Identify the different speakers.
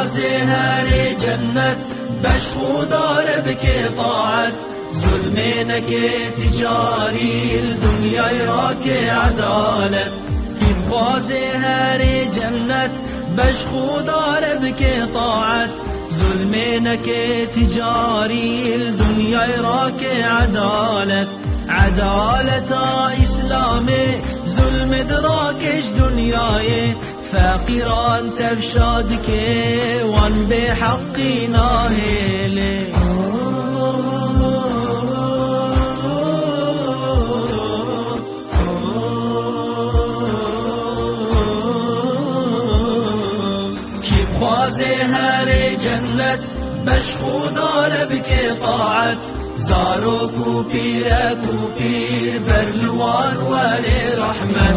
Speaker 1: خوازي هاري جنت بش خدار بك طاعت ظلمينك تجاري الدنيا يراك عدالت كيف خوازي هاري جنت بش خدار بك طاعت ظلمينك تجاري الدنيا يراك عدالت عدالة إسلامي ظلم دراكش دنياي فقيران تفشادك وان بحقي ناهيلي كيف خوازي هاري جنت بش خدار بك طاعت زاروك وبيرك وبير برلوان ولي رحمة